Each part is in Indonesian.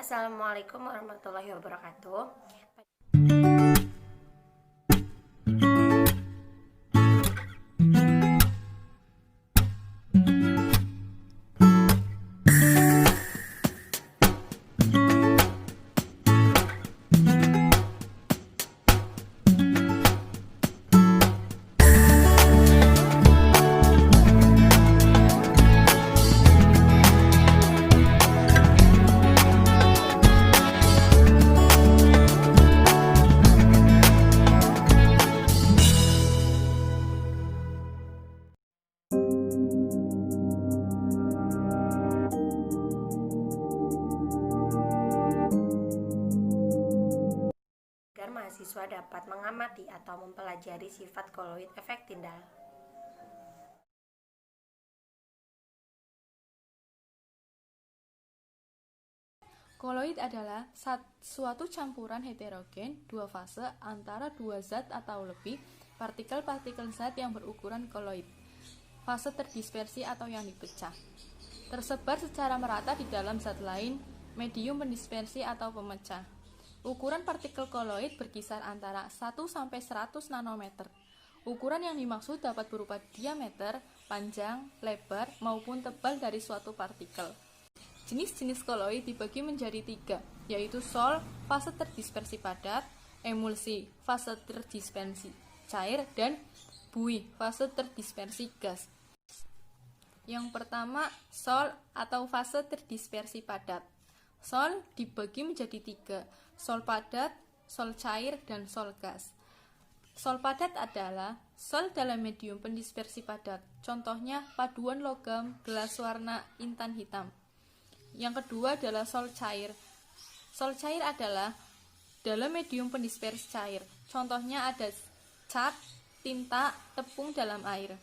Assalamualaikum warahmatullahi wabarakatuh. Agar mahasiswa dapat mengamati atau mempelajari sifat koloid efek tindal. Koloid adalah suatu campuran heterogen dua fase antara dua zat atau lebih partikel-partikel zat yang berukuran koloid. Fase terdispersi atau yang dipecah. Tersebar secara merata di dalam zat lain, medium pendispersi atau pemecah. Ukuran partikel koloid berkisar antara 1 sampai 100 nanometer. Ukuran yang dimaksud dapat berupa diameter, panjang, lebar, maupun tebal dari suatu partikel. Jenis-jenis koloid dibagi menjadi 3, yaitu sol, fase terdispersi padat, emulsi, fase terdispersi cair, dan buih, fase terdispersi gas. Yang pertama, sol atau fase terdispersi padat. Sol dibagi menjadi 3, sol padat, sol cair, dan sol gas. Sol padat adalah sol dalam medium pendispersi padat, contohnya paduan logam, gelas warna intan hitam. Yang kedua adalah sol cair. Sol cair adalah dalam medium pendispersi cair, contohnya ada cat, tinta, tepung dalam air.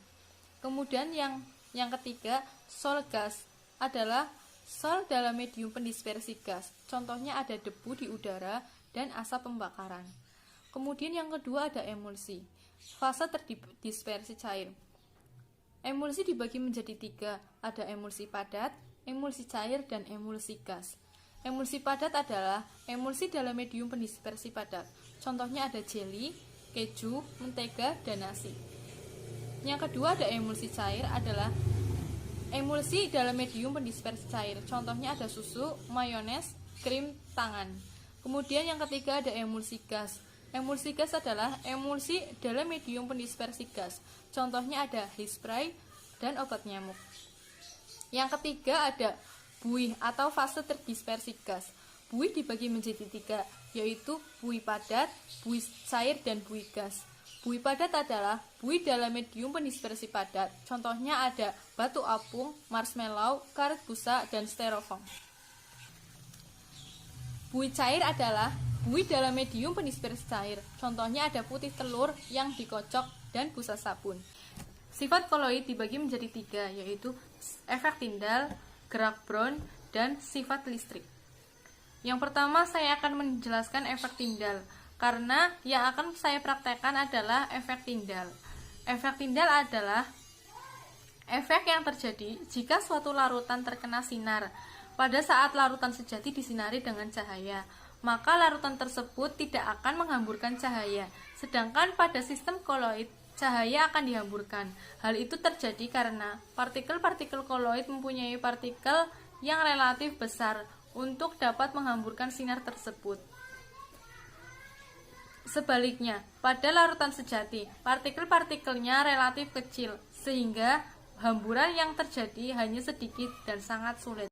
Kemudian yang ketiga, sol gas adalah sol dalam medium pendispersi gas, contohnya ada debu di udara dan asap pembakaran. Kemudian yang kedua ada emulsi, fase terdispersi cair. Emulsi dibagi menjadi 3, ada emulsi padat, emulsi cair, dan emulsi gas. Emulsi padat adalah emulsi dalam medium pendispersi padat, contohnya ada jeli, keju, mentega, dan nasi. Yang kedua ada emulsi cair adalah emulsi dalam medium pendispersi cair, contohnya ada susu, mayones, krim tangan. Kemudian yang ketiga ada emulsi gas. Emulsi gas adalah emulsi dalam medium pendispersi gas, contohnya ada hairspray dan obat nyamuk. Yang ketiga ada buih atau fase terdispersi gas. Buih dibagi menjadi 3, yaitu buih padat, buih cair, dan buih gas. Buih padat adalah buih dalam medium pendispersi padat, contohnya ada batu apung, marshmallow, karet busa, dan styrofoam. Buih cair adalah buih dalam medium pendispersi cair, contohnya ada putih telur yang dikocok dan busa sabun. Sifat koloid dibagi menjadi 3, yaitu efek tindal, gerak Brown, dan sifat listrik. Yang pertama saya akan menjelaskan efek tindal, karena yang akan saya praktekkan adalah efek tindal. Efek tindal adalah efek yang terjadi jika suatu larutan terkena sinar. Pada saat larutan sejati disinari dengan cahaya, maka larutan tersebut tidak akan menghamburkan cahaya. Sedangkan pada sistem koloid, cahaya akan dihamburkan. Hal itu terjadi karena partikel-partikel koloid mempunyai partikel yang relatif besar untuk dapat menghamburkan sinar tersebut. Sebaliknya, pada larutan sejati, partikel-partikelnya relatif kecil, sehingga hamburan yang terjadi hanya sedikit dan sangat sulit.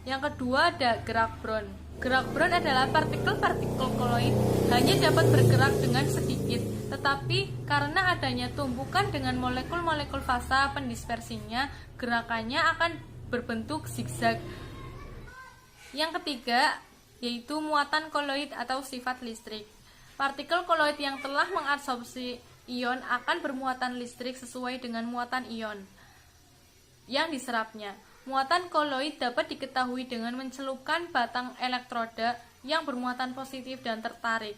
Yang kedua ada gerak Brown. Gerak Brown adalah partikel-partikel koloid hanya dapat bergerak dengan sedikit, tetapi karena adanya tumpukan dengan molekul-molekul fasa pendispersinya, gerakannya akan berbentuk zigzag. Yang ketiga yaitu muatan koloid atau sifat listrik. Partikel koloid yang telah mengabsorpsi ion akan bermuatan listrik sesuai dengan muatan ion yang diserapnya. Muatan koloid dapat diketahui dengan mencelupkan batang elektroda yang bermuatan positif dan tertarik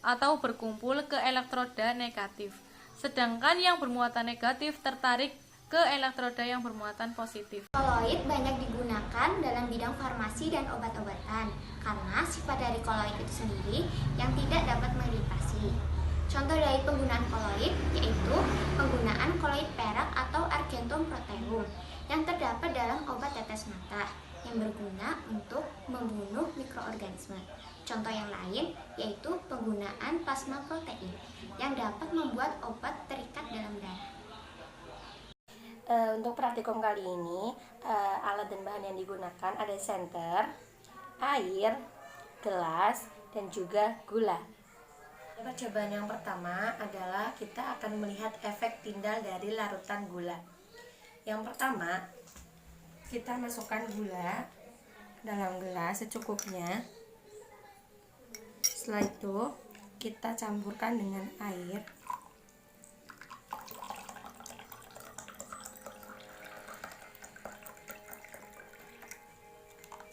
atau berkumpul ke elektroda negatif. Sedangkan yang bermuatan negatif tertarik ke elektroda yang bermuatan positif. Koloid banyak digunakan dalam bidang farmasi dan obat-obatan karena sifat dari koloid itu sendiri yang tidak dapat mengiritasi. Contoh dari penggunaan koloid yaitu penggunaan koloid perak atau argentum proteum yang terdapat dalam obat tetes mata yang berguna untuk membunuh mikroorganisme. Contoh yang lain yaitu penggunaan plasma protein yang dapat membuat obat terikat dalam darah. Untuk praktikum kali ini, alat dan bahan yang digunakan ada senter, air, gelas, dan juga gula. Percobaan yang pertama adalah kita akan melihat efek tindal dari larutan gula. Yang pertama, kita masukkan gula dalam gelas secukupnya. Setelah itu, kita campurkan dengan air.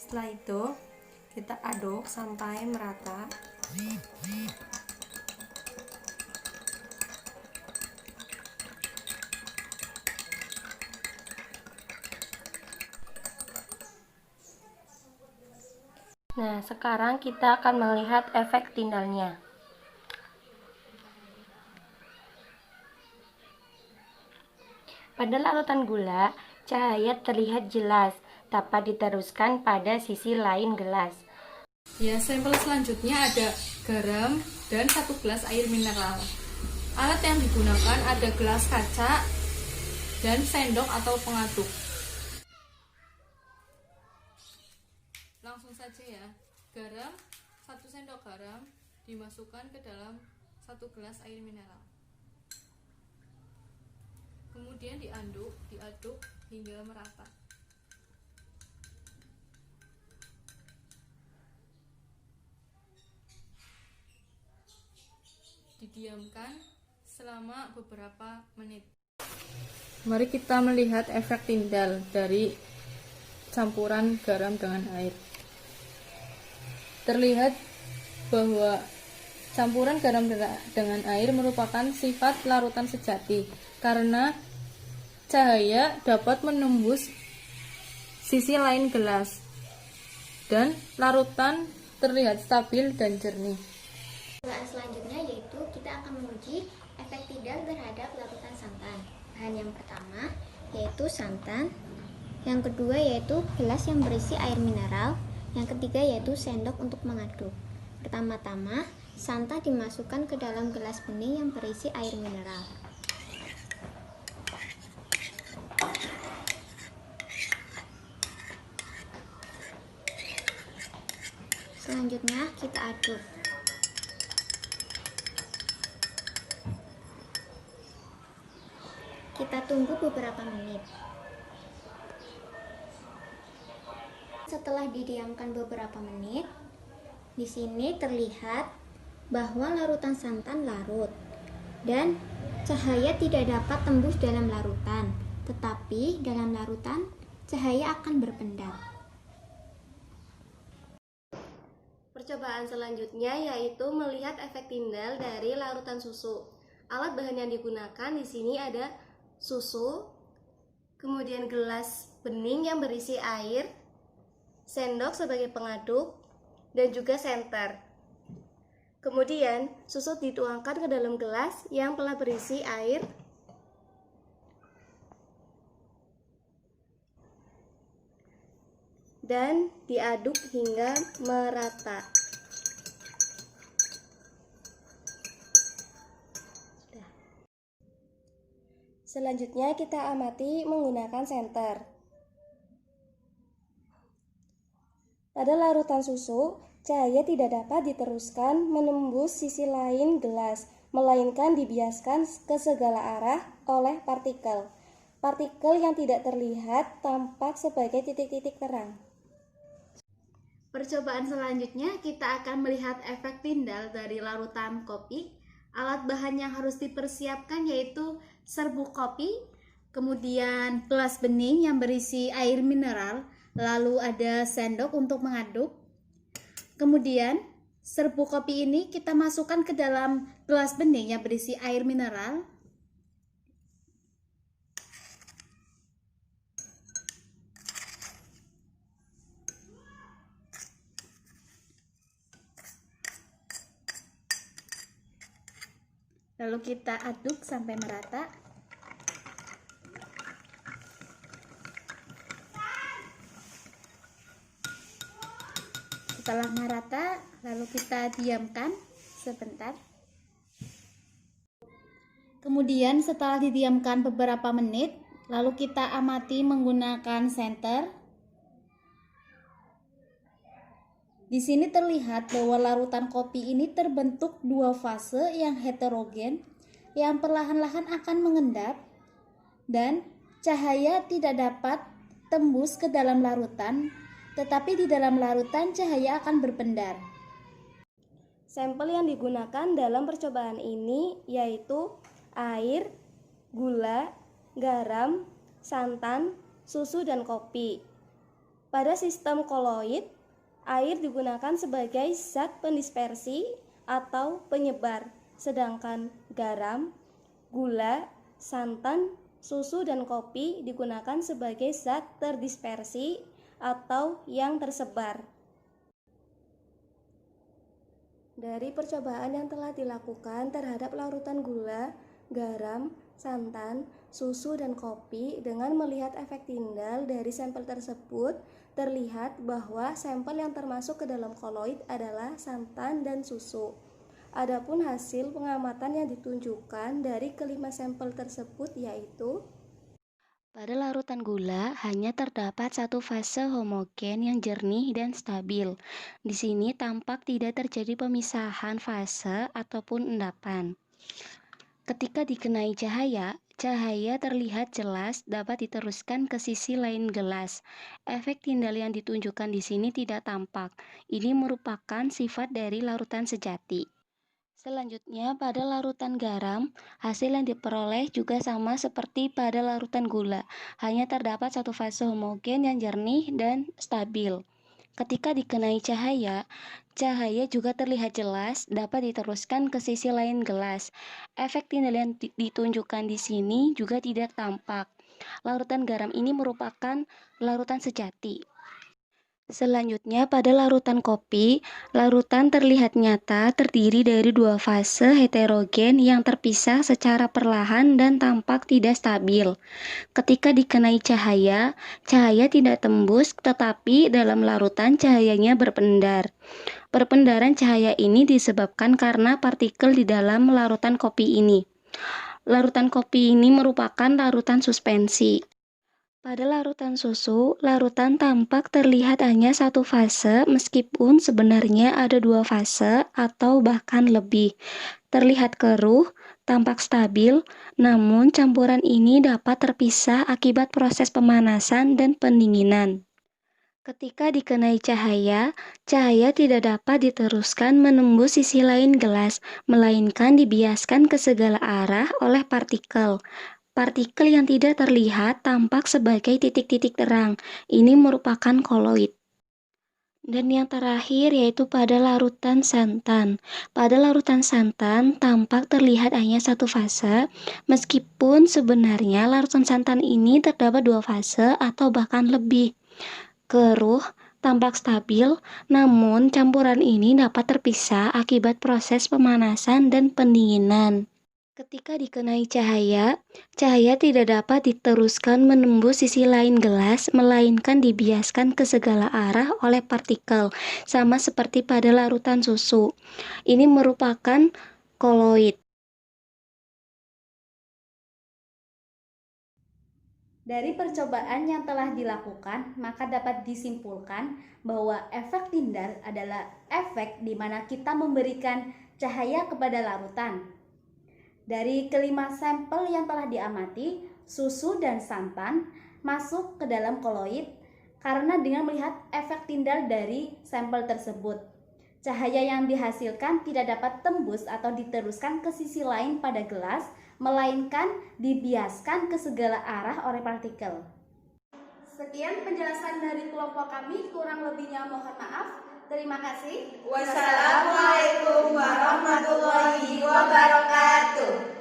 Setelah itu, kita aduk sampai merata. Nah, sekarang kita akan melihat efek tindalnya. Pada larutan gula, cahaya terlihat jelas, dapat diteruskan pada sisi lain gelas. Ya, sampel selanjutnya ada garam dan 1 gelas air mineral. Alat yang digunakan ada gelas kaca dan sendok atau pengaduk. Langsung saja ya. Garam, 1 sendok garam dimasukkan ke dalam 1 gelas air mineral. Kemudian diaduk hingga merata. Didiamkan selama beberapa menit. Mari kita melihat efek tindal dari campuran garam dengan air. Terlihat bahwa campuran garam dengan air merupakan sifat larutan sejati karena cahaya dapat menembus sisi lain gelas dan larutan terlihat stabil dan jernih. Percobaan selanjutnya yaitu kita akan menguji efek tindal terhadap larutan santan. Bahan yang pertama yaitu santan, yang kedua yaitu gelas yang berisi air mineral, yang ketiga yaitu sendok untuk mengaduk. Pertama-tama, santan dimasukkan ke dalam gelas bening yang berisi air mineral. Selanjutnya kita aduk. Kita tunggu beberapa menit. Setelah didiamkan beberapa menit, di sini terlihat bahwa larutan santan larut dan cahaya tidak dapat tembus dalam larutan, tetapi dalam larutan cahaya akan berpendar. Percobaan selanjutnya yaitu melihat efek tindal dari larutan susu. Alat bahan yang digunakan di sini ada susu, kemudian gelas bening yang berisi air, sendok sebagai pengaduk, dan juga senter. Kemudian susu dituangkan ke dalam gelas yang telah berisi air, dan diaduk hingga merata. Selanjutnya kita amati menggunakan senter. Pada larutan susu, cahaya tidak dapat diteruskan menembus sisi lain gelas, melainkan dibiaskan ke segala arah oleh partikel. Partikel yang tidak terlihat tampak sebagai titik-titik terang. Percobaan selanjutnya kita akan melihat efek tindal dari larutan kopi. Alat bahan yang harus dipersiapkan yaitu serbuk kopi, kemudian gelas bening yang berisi air mineral, lalu ada sendok untuk mengaduk. Kemudian serbuk kopi ini kita masukkan ke dalam gelas bening yang berisi air mineral. Lalu kita aduk sampai merata. Setelah merata, lalu kita diamkan sebentar. Kemudian setelah didiamkan beberapa menit, lalu kita amati menggunakan senter. Di sini terlihat bahwa larutan kopi ini terbentuk dua fase yang heterogen yang perlahan-lahan akan mengendap dan cahaya tidak dapat tembus ke dalam larutan, tetapi di dalam larutan cahaya akan berpendar. Sampel yang digunakan dalam percobaan ini yaitu air, gula, garam, santan, susu, dan kopi. Pada sistem koloid, air digunakan sebagai zat pendispersi atau penyebar, sedangkan garam, gula, santan, susu, dan kopi digunakan sebagai zat terdispersi atau yang tersebar. Dari percobaan yang telah dilakukan terhadap larutan gula, garam, santan, susu, dan kopi dengan melihat efek Tyndall dari sampel tersebut, terlihat bahwa sampel yang termasuk ke dalam koloid adalah santan dan susu. Adapun hasil pengamatan yang ditunjukkan dari kelima sampel tersebut yaitu pada larutan gula hanya terdapat satu fase homogen yang jernih dan stabil. Di sini tampak tidak terjadi pemisahan fase ataupun endapan. Ketika dikenai cahaya, cahaya terlihat jelas dapat diteruskan ke sisi lain gelas. Efek Tyndall yang ditunjukkan di sini tidak tampak. Ini merupakan sifat dari larutan sejati. Selanjutnya, pada larutan garam, hasil yang diperoleh juga sama seperti pada larutan gula. Hanya terdapat satu fase homogen yang jernih dan stabil. Ketika dikenai cahaya, cahaya juga terlihat jelas dapat diteruskan ke sisi lain gelas. Efek Tyndall yang ditunjukkan di sini juga tidak tampak. Larutan garam ini merupakan larutan sejati. Selanjutnya, pada larutan kopi, larutan terlihat nyata terdiri dari dua fase heterogen yang terpisah secara perlahan dan tampak tidak stabil. Ketika dikenai cahaya, cahaya tidak tembus, tetapi dalam larutan cahayanya berpendar. Perpendaran cahaya ini disebabkan karena partikel di dalam larutan kopi ini. Larutan kopi ini merupakan larutan suspensi. Pada larutan susu, larutan tampak terlihat hanya satu fase meskipun sebenarnya ada dua fase atau bahkan lebih. Terlihat keruh, tampak stabil, namun campuran ini dapat terpisah akibat proses pemanasan dan pendinginan. Ketika dikenai cahaya, cahaya tidak dapat diteruskan menembus sisi lain gelas, melainkan dibiaskan ke segala arah oleh partikel. Partikel yang tidak terlihat tampak sebagai titik-titik terang. Ini merupakan koloid. Dan yang terakhir yaitu pada larutan santan. Pada larutan santan tampak terlihat hanya satu fase, meskipun sebenarnya larutan santan ini terdapat dua fase atau bahkan lebih. Keruh, tampak stabil, namun campuran ini dapat terpisah akibat proses pemanasan dan pendinginan. Ketika dikenai cahaya, cahaya tidak dapat diteruskan menembus sisi lain gelas, melainkan dibiaskan ke segala arah oleh partikel, sama seperti pada larutan susu. Ini merupakan koloid. Dari percobaan yang telah dilakukan, maka dapat disimpulkan bahwa efek Tyndall adalah efek di mana kita memberikan cahaya kepada larutan. Dari kelima sampel yang telah diamati, susu dan santan masuk ke dalam koloid karena dengan melihat efek Tyndall dari sampel tersebut. Cahaya yang dihasilkan tidak dapat tembus atau diteruskan ke sisi lain pada gelas, melainkan dibiaskan ke segala arah oleh partikel. Sekian penjelasan dari kelompok kami, kurang lebihnya mohon maaf. Terima kasih. Wassalamualaikum warahmatullahi wabarakatuh.